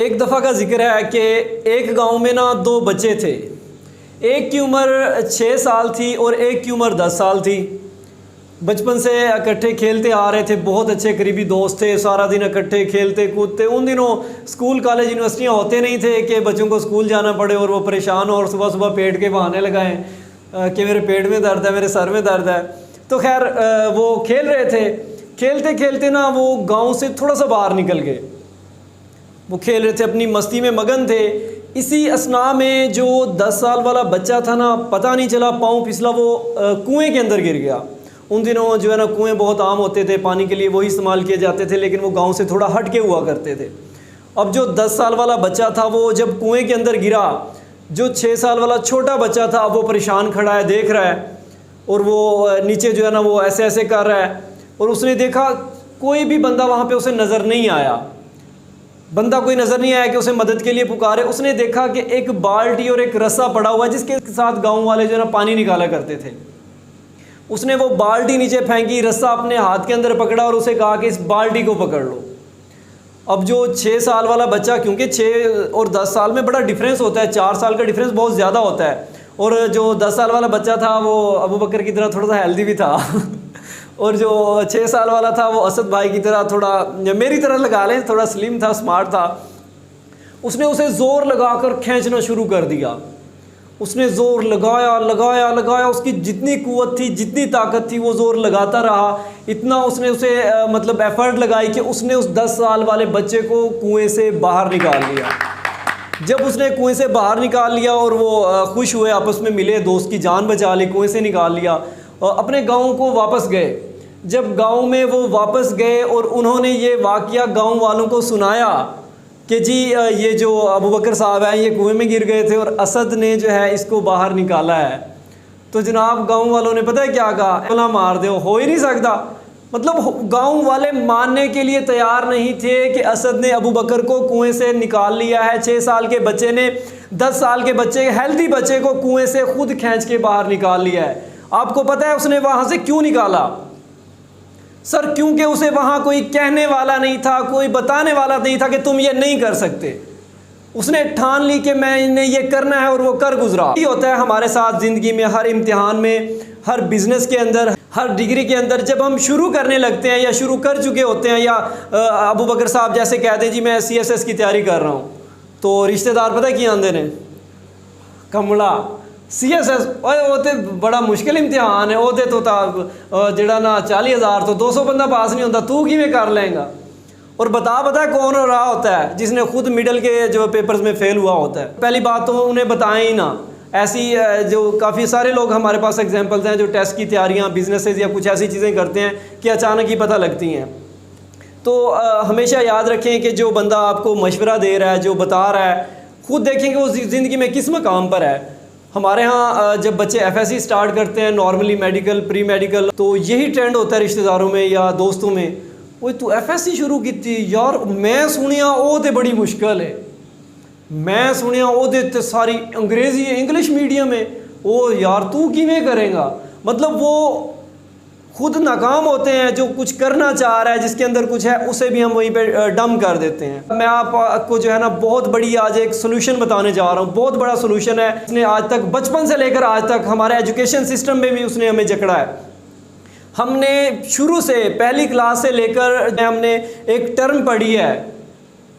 एक दफ़ा का जिक्र है कि एक गांव में ना दो बच्चे थे। एक की उम्र 6 साल थी और एक की उम्र 10 साल थी। बचपन से इकट्ठे खेलते आ रहे थे, बहुत अच्छे करीबी दोस्त थे, सारा दिन इकट्ठे खेलते कूदते। उन दिनों स्कूल कॉलेज यूनिवर्सिटियाँ होते नहीं थे कि बच्चों को स्कूल जाना पड़े और वो परेशान हो और सुबह सुबह पेट के बहाने लगाएं कि मेरे पेट में दर्द है, मेरे सर में दर्द है। तो खैर वो खेल रहे थे। खेलते खेलते ना वो गाँव से थोड़ा सा बाहर निकल गए। वो खेल रहे थे, अपनी मस्ती में मगन थे। इसी असना में जो 10 साल वाला बच्चा था ना, पता नहीं चला पाँव फिसला, वो कुएं के अंदर गिर गया। उन दिनों जो है ना कुएं बहुत आम होते थे, पानी के लिए वही इस्तेमाल किए जाते थे, लेकिन वो गांव से थोड़ा हट के हुआ करते थे। अब जो 10 साल वाला बच्चा था वो जब कुएं के अंदर गिरा, जो 6 साल वाला छोटा बच्चा था अब वो परेशान खड़ा है, देख रहा है और वो नीचे जो है ना वो ऐसे ऐसे कर रहा है। और उसने देखा कोई भी बंदा वहाँ पर उसे नज़र नहीं आया, बंदा कोई नज़र नहीं आया कि उसे मदद के लिए पुकारे। उसने देखा कि एक बाल्टी और एक रस्सा पड़ा हुआ है जिसके साथ गांव वाले जो है ना पानी निकाला करते थे। उसने वो बाल्टी नीचे फेंकी, रस्सा अपने हाथ के अंदर पकड़ा और उसे कहा कि इस बाल्टी को पकड़ लो। अब जो 6 साल वाला बच्चा, क्योंकि 6 और 10 साल में बड़ा डिफरेंस होता है, 4 साल का डिफरेंस बहुत ज़्यादा होता है, और जो 10 साल वाला बच्चा था वो अबू बकर की तरह थोड़ा सा हेल्दी भी था और जो 6 साल वाला था वो असद भाई की तरह, थोड़ा मेरी तरह लगा लें, थोड़ा स्लिम था, स्मार्ट था। उसने उसे ज़ोर लगाकर खींचना शुरू कर दिया। उसने ज़ोर लगाया लगाया लगाया, उसकी जितनी कुव्वत थी, जितनी ताकत थी, वो ज़ोर लगाता रहा। इतना उसने उसे मतलब एफ़र्ट लगाई कि उसने उस 10 साल वाले बच्चे को कुएं से बाहर निकाल लिया। जब उसने कुएं से बाहर निकाल लिया और वो खुश हुए, आपस में मिले, दोस्त की जान बचा ली, कुएं से निकाल लिया, अपने गाँव को वापस गए। जब गांव में वो वापस गए और उन्होंने ये वाक़या गांव वालों को सुनाया कि जी ये जो अबू बकर साहब हैं ये कुएं में गिर गए थे और असद ने जो है इसको बाहर निकाला है, तो जनाब गांव वालों ने पता है क्या कहा? भला मार दो, हो ही नहीं सकता। मतलब गांव वाले मानने के लिए तैयार नहीं थे कि असद ने अबू बकर को कुएं से निकाल लिया है। 6 साल के बच्चे ने 10 साल के बच्चे, हेल्दी बच्चे को कुएँ से खुद खींच के बाहर निकाल लिया है। आपको पता है उसने वहाँ से क्यों निकाला? सर, क्योंकि उसे वहाँ कोई कहने वाला नहीं था, कोई बताने वाला नहीं था कि तुम ये नहीं कर सकते। उसने ठान ली कि मैंने ये करना है और वो कर गुजरा। ये होता है हमारे साथ ज़िंदगी में, हर इम्तिहान में, हर बिज़नेस के अंदर, हर डिग्री के अंदर। जब हम शुरू करने लगते हैं या शुरू कर चुके होते हैं, या अबू बकर साहब जैसे कहते हैं जी मैं CSS की तैयारी कर रहा हूँ, तो रिश्तेदार पता है क्या आंदे ने? कमला CSS वो तो बड़ा मुश्किल इम्तिहान है, वो तो जड़ा ना 40,000 तो 200 बंदा पास नहीं होता, तू किमें कर लेंगा? और बता कौन हो रहा होता है? जिसने खुद मिडल के जो पेपर्स में फेल हुआ होता है। पहली बात तो उन्हें बताएं ही ना। ऐसी जो काफ़ी सारे लोग हमारे पास एग्जांपल्स हैं जो टेस्ट की तैयारियां, बिजनेसेस या कुछ ऐसी चीज़ें करते हैं कि अचानक ही पता लगती हैं। तो हमेशा याद रखें कि जो बंदा आपको मशवरा दे रहा है, जो बता रहा है, खुद देखें कि वो ज़िंदगी में किस मकाम पर है। हमारे यहाँ जब बच्चे FSC स्टार्ट करते हैं, नॉर्मली मेडिकल, प्री मेडिकल, तो यही ट्रेंड होता है रिश्तेदारों में या दोस्तों में, वो तू FSC शुरू की थी यार, मैं सुनिया वो तो बड़ी मुश्किल है, मैं सुनिया वो तो सारी अंग्रेज़ी इंग्लिश मीडियम है, वो यार तू किमें करेगा? मतलब वो खुद नाकाम होते हैं। जो कुछ करना चाह रहा है, जिसके अंदर कुछ है, उसे भी हम वहीं पे डम कर देते हैं। मैं आपको जो है ना बहुत बड़ी आज एक सोल्यूशन बताने जा रहा हूँ। बहुत बड़ा सोल्यूशन है, इसने आज तक, बचपन से लेकर आज तक हमारे एजुकेशन सिस्टम में भी उसने हमें जकड़ा है। हमने शुरू से, पहली क्लास से लेकर, हमने एक टर्म पढ़ी है,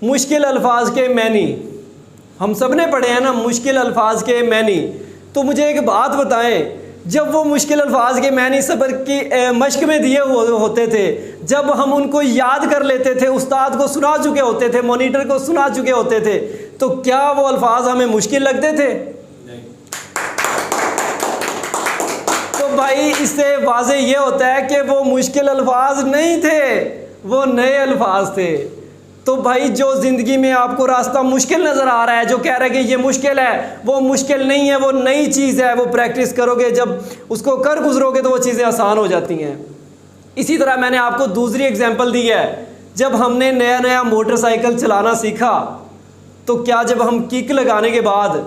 मुश्किल अल्फाज के मैनी। हम सब ने पढ़े हैं ना मुश्किल अल्फाज के मैनी। तो मुझे एक बात बताएं, जब वो मुश्किल अल्फाज के मैनी सबर की मश्क में दिए होते थे, जब हम उनको याद कर लेते थे, उस्ताद को सुना चुके होते थे, मॉनिटर को सुना चुके होते थे, तो क्या वो अल्फाज हमें मुश्किल लगते थे? नहीं। तो भाई इससे वाज़े ये होता है कि वो मुश्किल अल्फाज नहीं थे, वो नए अल्फाज थे। तो भाई जो ज़िंदगी में आपको रास्ता मुश्किल नज़र आ रहा है, जो कह रहा है कि ये मुश्किल है, वो मुश्किल नहीं है, वो नई चीज़ है। वो प्रैक्टिस करोगे, जब उसको कर गुजरोगे तो वो चीज़ें आसान हो जाती हैं। इसी तरह मैंने आपको दूसरी एग्जांपल दी है, जब हमने नया नया मोटरसाइकिल चलाना सीखा, तो क्या जब हम किक लगाने के बाद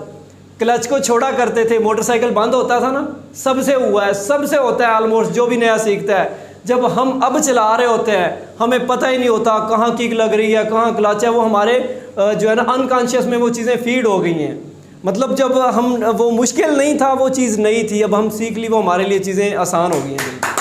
क्लच को छोड़ा करते थे, मोटरसाइकिल बंद होता था ना? सबसे हुआ है, सबसे होता है ऑलमोस्ट, जो भी नया सीखता है। जब हम अब चला रहे होते हैं, हमें पता ही नहीं होता कहाँ किक लग रही है, कहाँ क्लच है, वो हमारे जो है ना अनकॉन्शियस में वो चीज़ें फीड हो गई हैं। मतलब जब हम वो मुश्किल नहीं था, वो चीज़ नहीं थी, अब हम सीख ली, वो हमारे लिए चीज़ें आसान हो गई हैं।